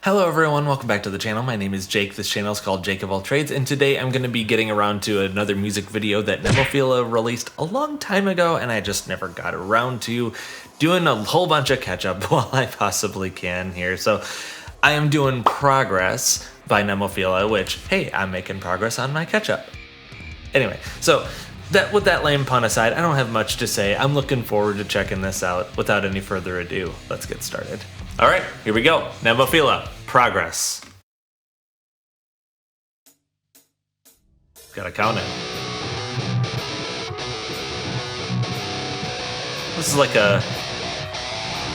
Hello everyone, welcome back to the channel. My name is Jake. This channel is called Jake of All Trades, and today I'm going to be getting around to another music video that Nemophila released a long time ago, and I just never got around to doing a whole bunch of catch-up while I possibly can here. So I am doing Progress by Nemophila, which, hey, I'm making progress on my catch-up. Anyway, so with that lame pun aside, I don't have much to say. I'm looking forward to checking this out. Without any further ado, let's get started. All right, here we go. Nemophila, Progress. Gotta count it. This is like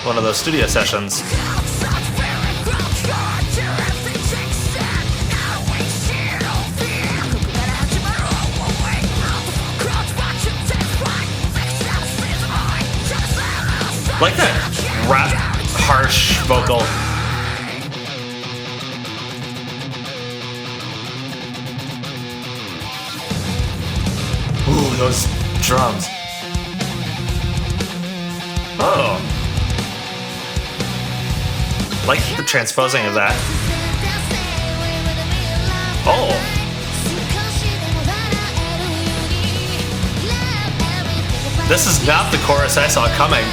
one of those studio sessions. Like that rap, harsh vocal. Ooh, those drums. Oh. Like the transposing of that. Oh. This is not the chorus I saw coming.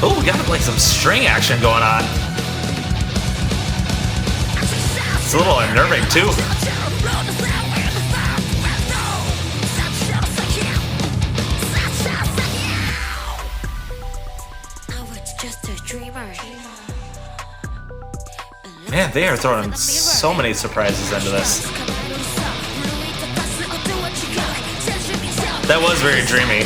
Oh, we got like some string action going on. It's a little unnerving too. Man, they are throwing so many surprises into this. That was very dreamy.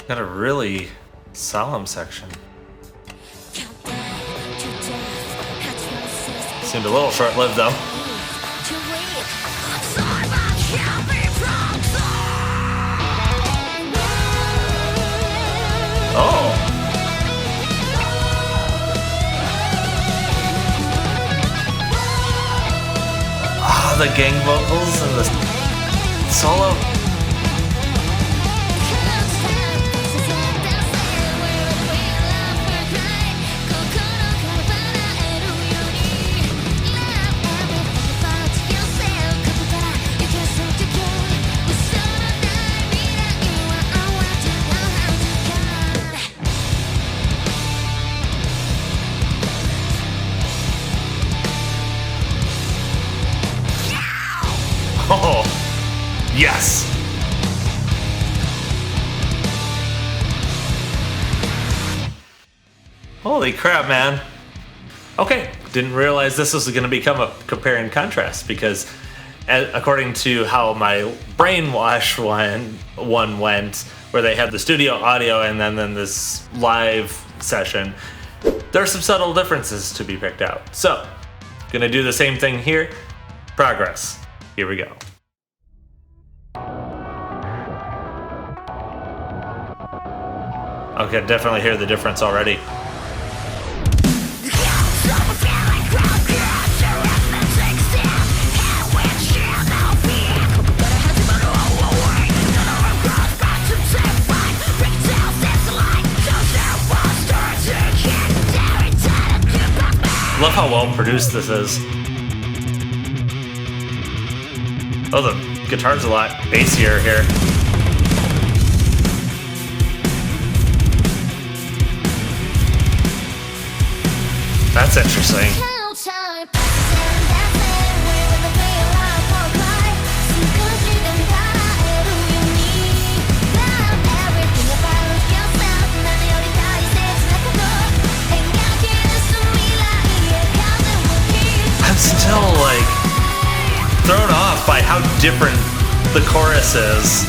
Got a really solemn section. Seemed a little short-lived though. Oh. Ah, the gang vocals and the solo. Oh, yes. Holy crap, man. Okay, didn't realize this was going to become a compare and contrast because according to how my brainwash one went, where they had the studio audio and then this live session, there are some subtle differences to be picked out. So, gonna do the same thing here. Progress. Here we go. Okay, definitely hear the difference already. Love how well produced this is. Oh, the guitar's a lot bassier here. That's interesting. I'm still like thrown off by how different the chorus is.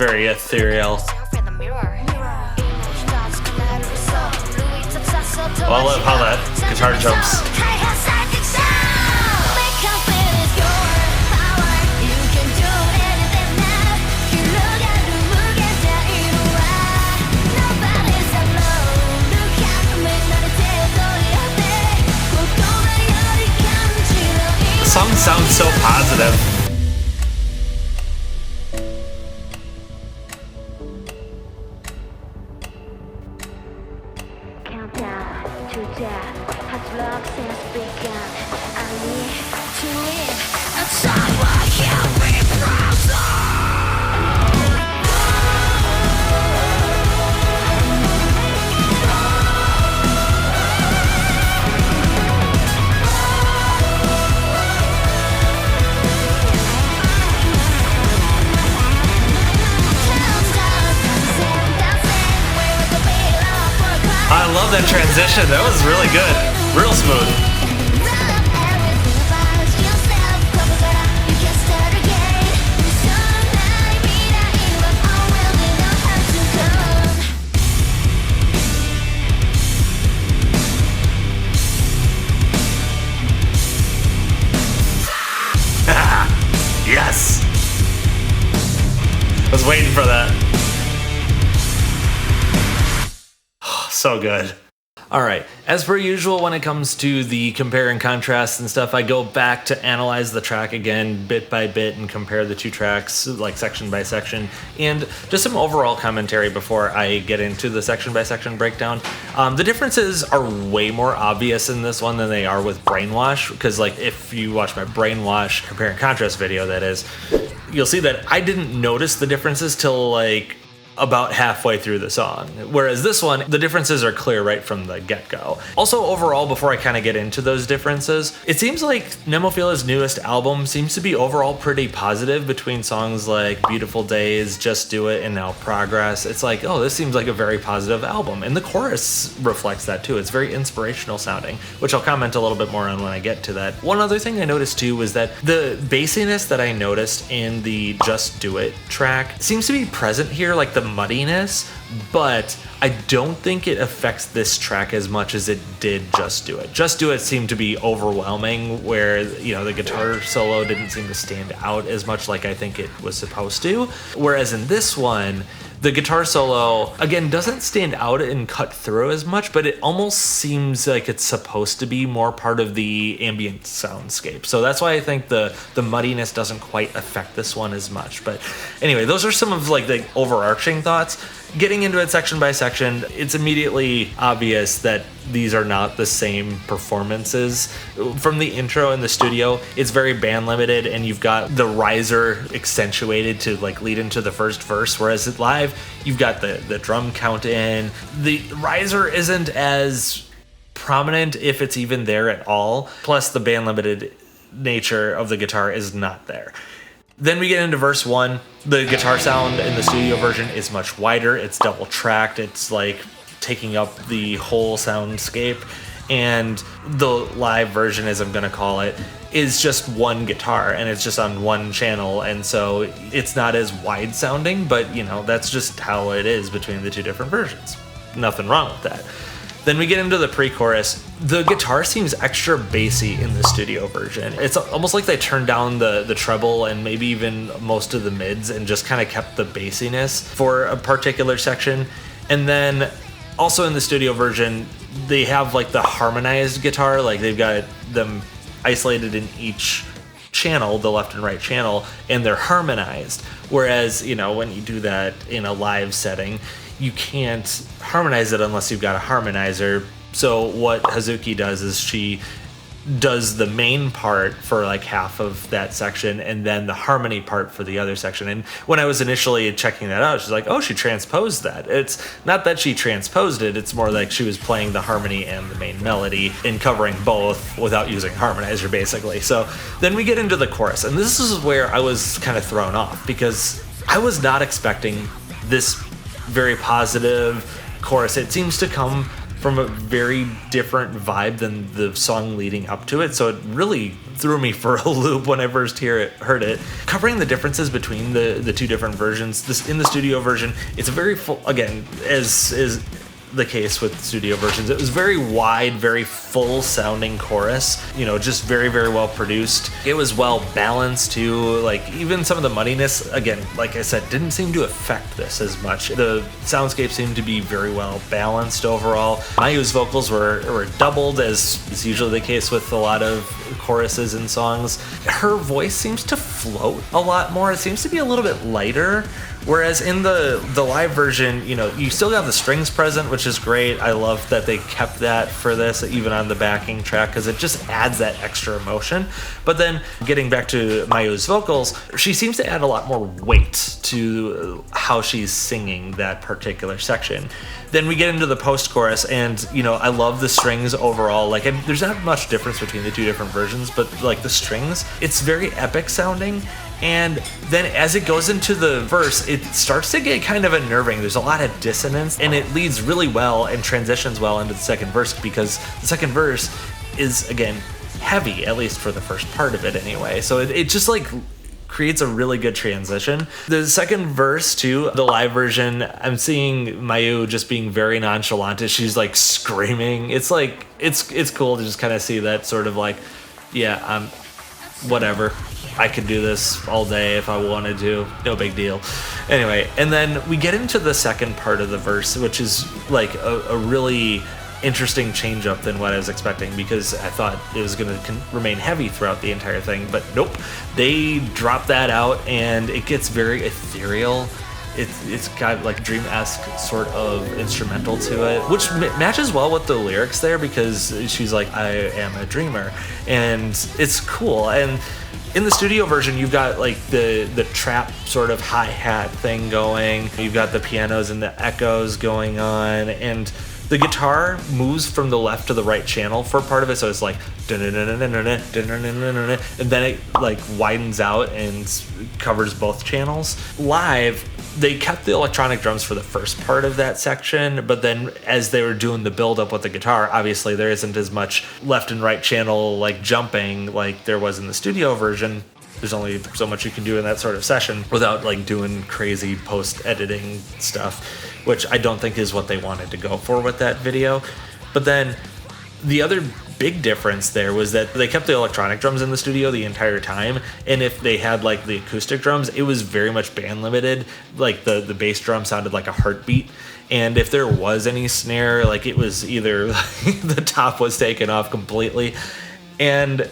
very ethereal. Oh, I love how that guitar jumps. The song sounds so positive. I love that transition. That was really good. Real smooth. Yes. I was waiting for that. So good. All right, as per usual, when it comes to the compare and contrast and stuff, I go back to analyze the track again, bit by bit, and compare the two tracks, like section by section, and just some overall commentary before I get into the section by section breakdown. The differences are way more obvious in this one than they are with Brainwash, because like if you watch my Brainwash compare and contrast video, that is, you'll see that I didn't notice the differences till like about halfway through the song, whereas this one, the differences are clear right from the get-go. Also, overall, before I kind of get into those differences, it seems like Nemophila's newest album seems to be overall pretty positive between songs like Beautiful Days, Just Do It, and now Progress. It's like, oh, this seems like a very positive album, and the chorus reflects that too. It's very inspirational sounding, which I'll comment a little bit more on when I get to that. One other thing I noticed too was that the bassiness that I noticed in the Just Do It track seems to be present here, like the muddiness, but I don't think it affects this track as much as it did Just Do It. Just Do It seemed to be overwhelming, where, you know, the guitar solo didn't seem to stand out as much like I think it was supposed to. Whereas in this one, the guitar solo, again, doesn't stand out and cut through as much, but it almost seems like it's supposed to be more part of the ambient soundscape. So that's why I think the muddiness doesn't quite affect this one as much. But anyway, those are some of like the overarching thoughts. Getting into it section by section, it's immediately obvious that these are not the same performances. From the intro in the studio, it's very band limited, and you've got the riser accentuated to like lead into the first verse, whereas at live, you've got the drum count in. The riser isn't as prominent, if it's even there at all, plus the band limited nature of the guitar is not there. Then we get into verse 1. The guitar sound in the studio version is much wider. It's double tracked. It's like taking up the whole soundscape. And the live version, as I'm going to call it, is just one guitar, and it's just on one channel. And so it's not as wide sounding, but you know, that's just how it is between the two different versions. Nothing wrong with that. Then we get into the pre-chorus. The guitar seems extra bassy in the studio version. It's almost like they turned down the treble and maybe even most of the mids and just kind of kept the bassiness for a particular section. And then also in the studio version, they have like the harmonized guitar, like they've got them isolated in each channel, the left and right channel, and they're harmonized. Whereas, you know, when you do that in a live setting, you can't harmonize it unless you've got a harmonizer. So what Hazuki does is she does the main part for like half of that section and then the harmony part for the other section. And when I was initially checking that out, she's like, oh, she transposed that. It's not that she transposed it, it's more like she was playing the harmony and the main melody and covering both without using harmonizer, basically. So then we get into the chorus, and this is where I was kind of thrown off, because I was not expecting this very positive chorus. It seems to come from a very different vibe than the song leading up to it. So it really threw me for a loop when I first heard it. Covering the differences between the two different versions. In the studio version, it's a very full, again, as is the case with studio versions, it was very wide, very full sounding chorus, you know, just very, very well produced. It was well balanced too. Like even some of the muddiness, again, like I said, didn't seem to affect this as much. The soundscape seemed to be very well balanced overall. Mayu's vocals were doubled, as is usually the case with a lot of choruses and songs. Her voice seems to float a lot more. It seems to be a little bit lighter. Whereas in the live version, you know, you still got the strings present, which is great. I love that they kept that for this, even on the backing track, because it just adds that extra emotion. But then getting back to Mayu's vocals, she seems to add a lot more weight to how she's singing that particular section. Then we get into the post-chorus, and, you know, I love the strings overall. Like, there's not much difference between the two different versions, but, like, the strings, it's very epic sounding. And then as it goes into the verse, it starts to get kind of unnerving. There's a lot of dissonance, and it leads really well and transitions well into the second verse, because the second verse is, again, heavy, at least for the first part of it anyway. So it just, like, creates a really good transition. The second verse too, the live version, I'm seeing Mayu just being very nonchalant as she's like screaming. It's like, it's cool to just kind of see that sort of like, yeah, whatever. I could do this all day if I wanted to. No big deal. Anyway, and then we get into the second part of the verse, which is like a really interesting change up than what I was expecting, because I thought it was going to remain heavy throughout the entire thing, but nope. They drop that out and it gets very ethereal. It's got like dream-esque sort of instrumental to it, which matches well with the lyrics there, because she's like, I am a dreamer, and it's cool. And in the studio version, you've got like the trap sort of hi-hat thing going. You've got the pianos and the echoes going on, and the guitar moves from the left to the right channel for part of it, so it's like and then it like widens out and covers both channels. Live, they kept the electronic drums for the first part of that section, but then as they were doing the build up with the guitar, obviously there isn't as much left and right channel like jumping like there was in the studio version. There's only so much you can do in that sort of session without like doing crazy post-editing stuff, which I don't think is what they wanted to go for with that video. But then the other big difference there was that they kept the electronic drums in the studio the entire time, and if they had like the acoustic drums, it was very much band limited. Like the bass drum sounded like a heartbeat, and if there was any snare, like it was either the top was taken off completely, and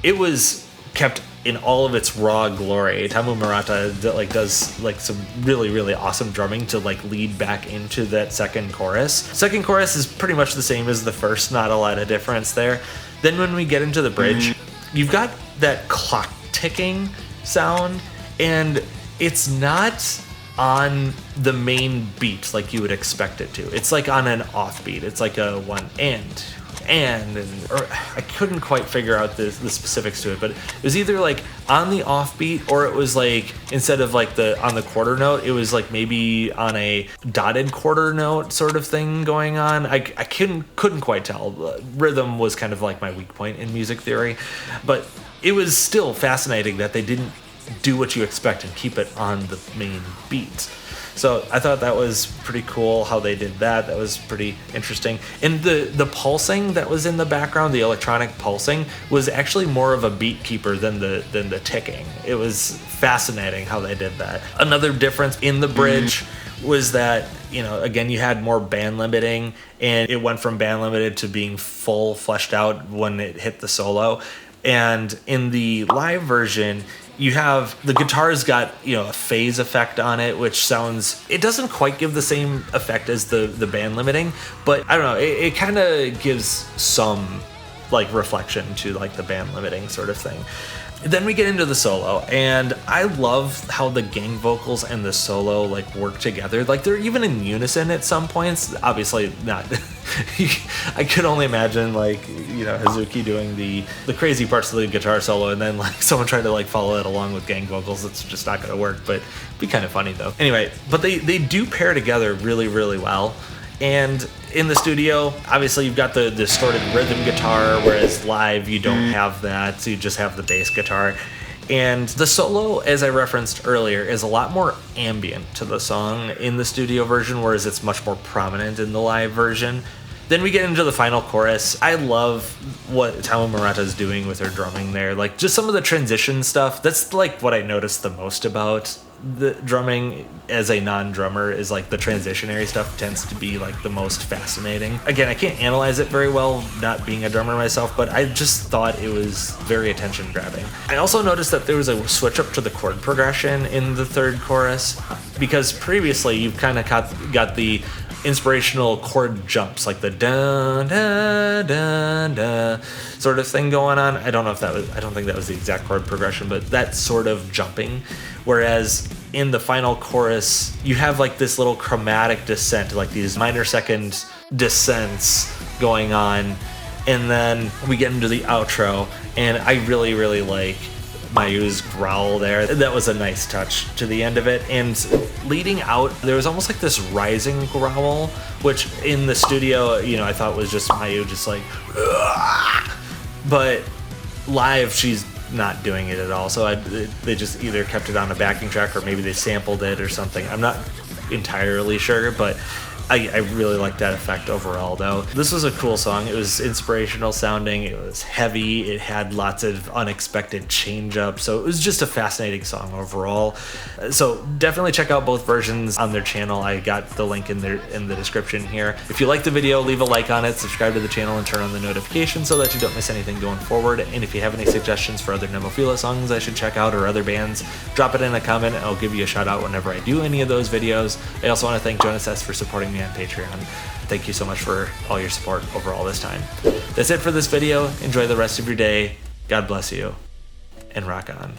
it was kept in all of its raw glory. Tamu Murata does like some really, really awesome drumming to like lead back into that second chorus. Second chorus is pretty much the same as the first, not a lot of difference there. Then when we get into the bridge, you've got that clock ticking sound, and it's not on the main beat like you would expect it to. It's like on an offbeat. It's like a one or I couldn't quite figure out the specifics to it, but it was either like on the offbeat, or it was like instead of like on the quarter note, it was like maybe on a dotted quarter note sort of thing going on. I couldn't quite tell. Rhythm was kind of like my weak point in music theory, but it was still fascinating that they didn't do what you expect and keep it on the main beat. So I thought that was pretty cool how they did that. That was pretty interesting. And the pulsing that was in the background, the electronic pulsing, was actually more of a beat keeper than the ticking. It was fascinating how they did that. Another difference in the bridge was that, you know, again, you had more band limiting, and it went from band limited to being full fleshed out when it hit the solo. And in the live version, you have the guitar's got, you know, a phase effect on it, which it doesn't quite give the same effect as the band limiting, but I don't know, it kind of gives some like reflection to like the band limiting sort of thing. Then we get into the solo, and I love how the gang vocals and the solo like work together. Like they're even in unison at some points. Obviously not. I could only imagine like, you know, Hazuki doing the crazy parts of the guitar solo, and then like someone trying to like follow it along with gang vocals. It's just not gonna work, but it'd be kind of funny though. Anyway, but they do pair together really, really well. And in the studio, obviously you've got the distorted rhythm guitar, whereas live you don't have that, so you just have the bass guitar. And the solo, as I referenced earlier, is a lot more ambient to the song in the studio version, whereas it's much more prominent in the live version. Then we get into the final chorus. I love what Tamu Murata is doing with her drumming there. Like, just some of the transition stuff, that's like what I noticed the most about the drumming as a non-drummer, is like the transitionary stuff tends to be like the most fascinating. Again, I can't analyze it very well, not being a drummer myself, but I just thought it was very attention grabbing. I also noticed that there was a switch up to the chord progression in the third chorus, because previously you've kind of got the inspirational chord jumps, like the dun dun dun dun sort of thing going on. I don't think that was the exact chord progression, but that sort of jumping. Whereas in the final chorus, you have like this little chromatic descent, like these minor second descents going on, and then we get into the outro, and I really, really like Mayu's growl there. That was a nice touch to the end of it. And leading out, there was almost like this rising growl, which in the studio, you know, I thought was just Mayu just like, ugh! But live, she's not doing it at all. So they just either kept it on a backing track or maybe they sampled it or something. I'm not entirely sure, but I really like that effect overall, though. This was a cool song. It was inspirational sounding. It was heavy. It had lots of unexpected change-ups. So it was just a fascinating song overall. So definitely check out both versions on their channel. I got the link in the description here. If you like the video, leave a like on it, subscribe to the channel, and turn on the notifications so that you don't miss anything going forward. And if you have any suggestions for other Nemophila songs I should check out or other bands, drop it in a comment. I'll give you a shout out whenever I do any of those videos. I also want to thank Jonas S. for supporting me on Patreon. Thank you so much for all your support over all this time. That's it for this video. Enjoy the rest of your day. God bless you, and rock on.